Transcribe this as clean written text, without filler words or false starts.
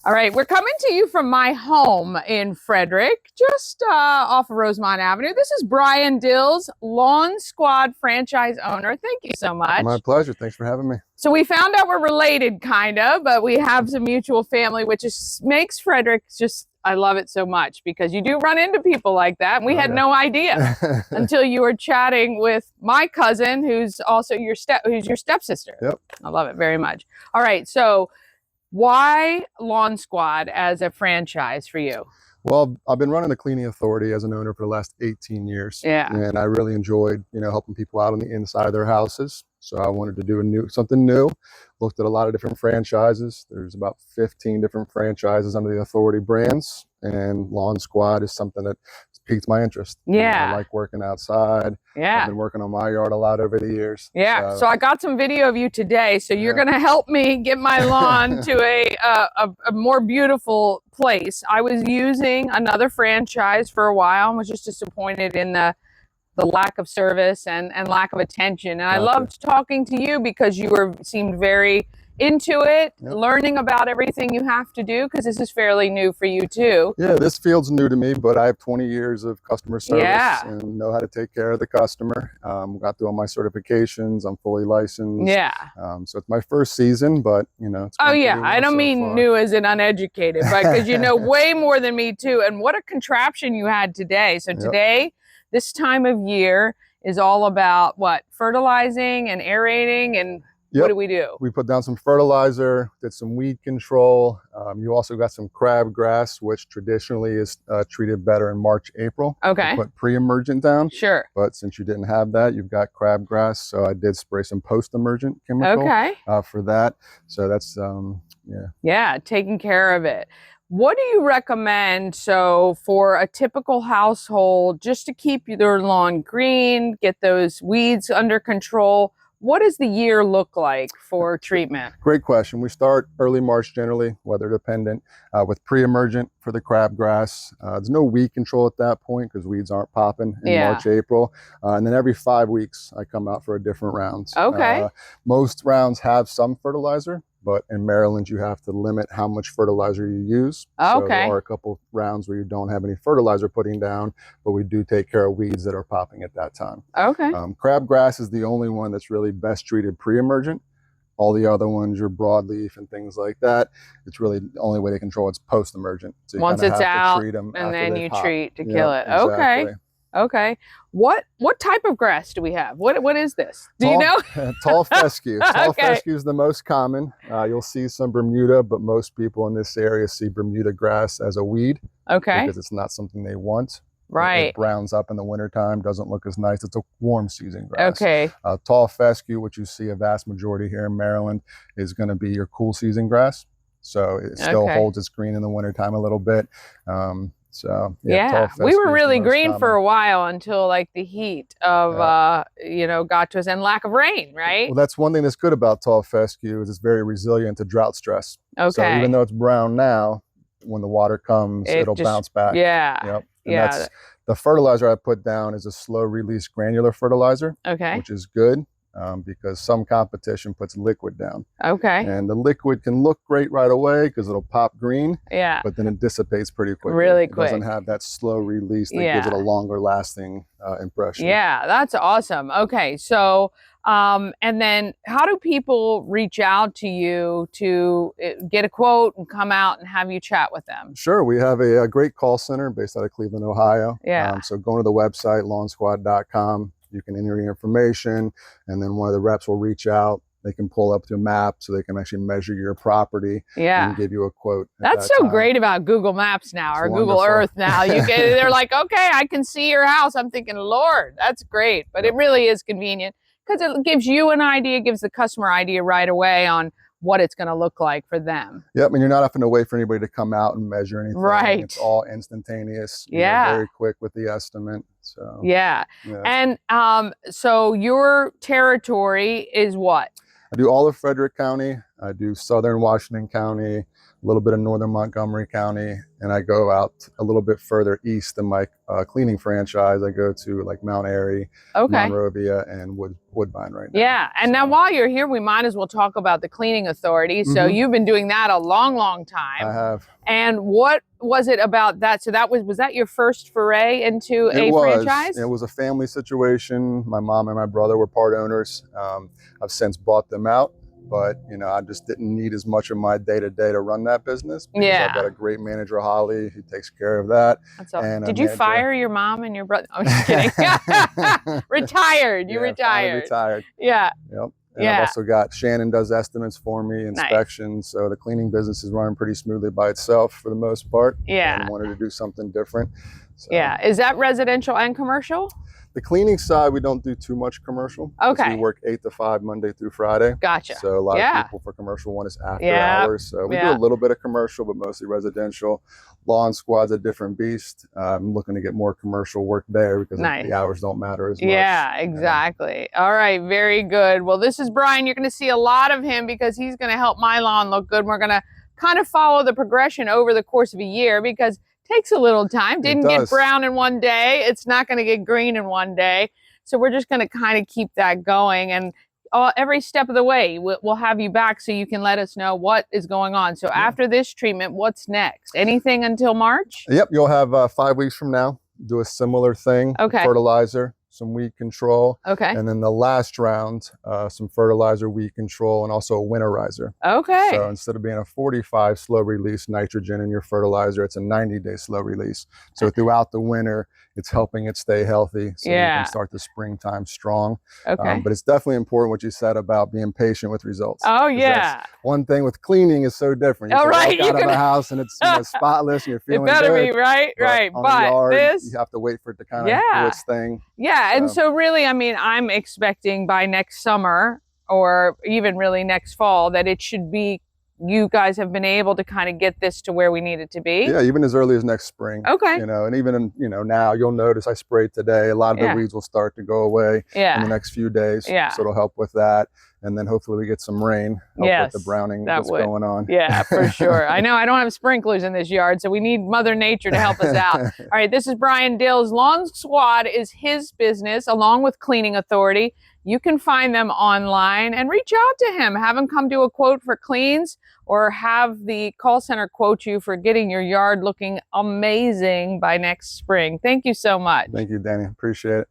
All right, we're coming to you from my home in Frederick, just off of Rosemont Avenue. This is Brian Dills, Lawn Squad franchise owner. Thank you so much. My pleasure. Thanks for having me. So we found out we're related, kind of, but we have some mutual family, which makes Frederick just, I love it so much because you do run into people like that. And we had no idea until you were chatting with my cousin, who's also your stepsister. Yep. I love it very much. All right, so why Lawn Squad as a franchise for you? Well, I've been running the cleaning authority as an owner for the last 18 years. Yeah. And I really enjoyed, helping people out on the inside of their houses. So I wanted to do something new. Looked at a lot of different franchises. There's about 15 different franchises under the authority brands, and Lawn Squad is something that piqued my interest. Yeah. I like working outside. Yeah. I've been working on my yard a lot over the years. Yeah. So I got some video of you today. So you're going to help me get my lawn to a more beautiful place. I was using another franchise for a while and was just disappointed in the lack of service and lack of attention. And I loved talking to you because you seemed very into it, learning about everything you have to do, because this is fairly new for you too. Yeah, this field's new to me, but I have 20 years of customer service and know how to take care of the customer. Got through all my certifications. I'm fully licensed. Yeah. So it's my first season, but it's oh yeah, I don't mean new as in uneducated, but because you know way more than me too. And what a contraption you had today. So today, this time of year is all about what? Fertilizing and aerating and what do we do? We put down some fertilizer, did some weed control. You also got some crabgrass, which traditionally is treated better in March, April. Okay. Put pre-emergent down. Sure. But since you didn't have that, you've got crabgrass. So I did spray some post-emergent chemical for that. So that's, Yeah, taking care of it. What do you recommend, so for a typical household, just to keep their lawn green, get those weeds under control? What does the year look like for treatment? Great question. We start early March generally, weather dependent, with pre-emergent for the crabgrass. There's no weed control at that point because weeds aren't popping in March, April. And then every 5 weeks, I come out for a different round. Okay. Most rounds have some fertilizer, but in Maryland, you have to limit how much fertilizer you use. So there are a couple rounds where you don't have any fertilizer putting down, but we do take care of weeds that are popping at that time. Okay. Crabgrass is the only one that's really best treated pre-emergent. All the other ones, your broadleaf and things like that, it's really the only way to control it's post-emergent. So once it's out, treat them and then you treat to kill it. Exactly. Okay. Okay. What type of grass do we have? What is this? Do you know? Tall fescue. Tall fescue is the most common. You'll see some Bermuda, but most people in this area see Bermuda grass as a weed. Okay. Because it's not something they want. Right. It browns up in the wintertime, doesn't look as nice. It's a warm season grass. Okay. Tall fescue, which you see a vast majority here in Maryland, is going to be your cool season grass. So it still holds its green in the wintertime a little bit. So we were really green for a while until like the heat of got to us and lack of rain, right? Well, that's one thing that's good about tall fescue is it's very resilient to drought stress. Okay. So even though it's brown now, when the water comes, it'll bounce back. Yeah. Yep. And that's the fertilizer I put down is a slow release granular fertilizer. Okay. Which is good. Because some competition puts liquid down. Okay. And the liquid can look great right away because it'll pop green. Yeah. But then it dissipates pretty quickly. Really quick. It doesn't have that slow release that gives it a longer lasting impression. Yeah, that's awesome. Okay. So, and then how do people reach out to you to get a quote and come out and have you chat with them? Sure. We have a great call center based out of Cleveland, Ohio. Yeah. So going to the website, lawnsquad.com. You can enter your information, and then one of the reps will reach out. They can pull up to a map so they can actually measure your property and give you a quote. That's so great about Google Maps now, or Google Earth now. They're like, okay, I can see your house. I'm thinking, Lord, that's great. But it really is convenient because it gives you an idea, gives the customer idea right away on what it's going to look like for them. Yep, and you're not having to wait for anybody to come out and measure anything. Right. It's all instantaneous. Very quick with the estimate. So and so your territory is what? I do all of Frederick County. I do Southern Washington County, a little bit of northern Montgomery County, and I go out a little bit further east than my cleaning franchise. I go to like Mount Airy, Monrovia, and Woodbine right now. Yeah, and now while you're here, we might as well talk about the cleaning authority. So you've been doing that a long, long time. I have. And what was it about that? So that was that your first foray into a franchise? It was a family situation. My mom and my brother were part owners. I've since bought them out. But, you know, I just didn't need as much of my day-to-day to run that business. Because I've got a great manager, Holly, who takes care of that. That's awesome. Did you fire your mom and your brother? I'm just kidding. Retired. You retired. Retired. Yeah. Yep. And I've also got Shannon does estimates for me, inspections. So the cleaning business is running pretty smoothly by itself for the most part. Yeah. And I wanted to do something different. So. Yeah. Is that residential and commercial? The cleaning side, we don't do too much commercial. Okay. We work 8 to 5 Monday through Friday. Gotcha. So a lot of people for commercial want us after hours. So we do a little bit of commercial, but mostly residential. Lawn squad's a different beast. I'm looking to get more commercial work there because the hours don't matter as much. Yeah, exactly. All right, very good. Well, this is Brian. You're going to see a lot of him because he's going to help my lawn look good. We're going to kind of follow the progression over the course of a year because takes a little time. Didn't get brown in one day. It's not going to get green in one day. So we're just going to kind of keep that going. And every step of the way, we'll have you back so you can let us know what is going on. So after this treatment, what's next? Anything until March? Yep. You'll have 5 weeks from now. Do a similar thing. Okay. Fertilizer, some weed control. Okay. And then the last round, some fertilizer, weed control, and also a winterizer. Okay. So instead of being a 45 slow release nitrogen in your fertilizer, it's a 90-day slow release. So throughout the winter, it's helping it stay healthy so you can start the springtime strong. Okay. But it's definitely important what you said about being patient with results. Oh, yeah. One thing with cleaning is so different. You can walk out of the house and it's spotless and you're feeling good. It better be, right? Right. But this, you have to wait for it to kind of do its thing. Yeah. And so really, I mean, I'm expecting by next summer or even really next fall that it should be, you guys have been able to kind of get this to where we need it to be. Yeah, even as early as next spring. Okay. You know, and even in, you know, now you'll notice I sprayed today. A lot of the weeds will start to go away in the next few days. Yeah. So it'll help with that. And then hopefully we get some rain. Help with the browning that's going on. Yeah, for sure. I know I don't have sprinklers in this yard, so we need Mother Nature to help us out. All right, this is Brian Dills. Lawn Squad is his business along with Cleaning Authority. You can find them online and reach out to him. Have him come do a quote for cleans or have the call center quote you for getting your yard looking amazing by next spring. Thank you so much. Thank you, Dani. Appreciate it.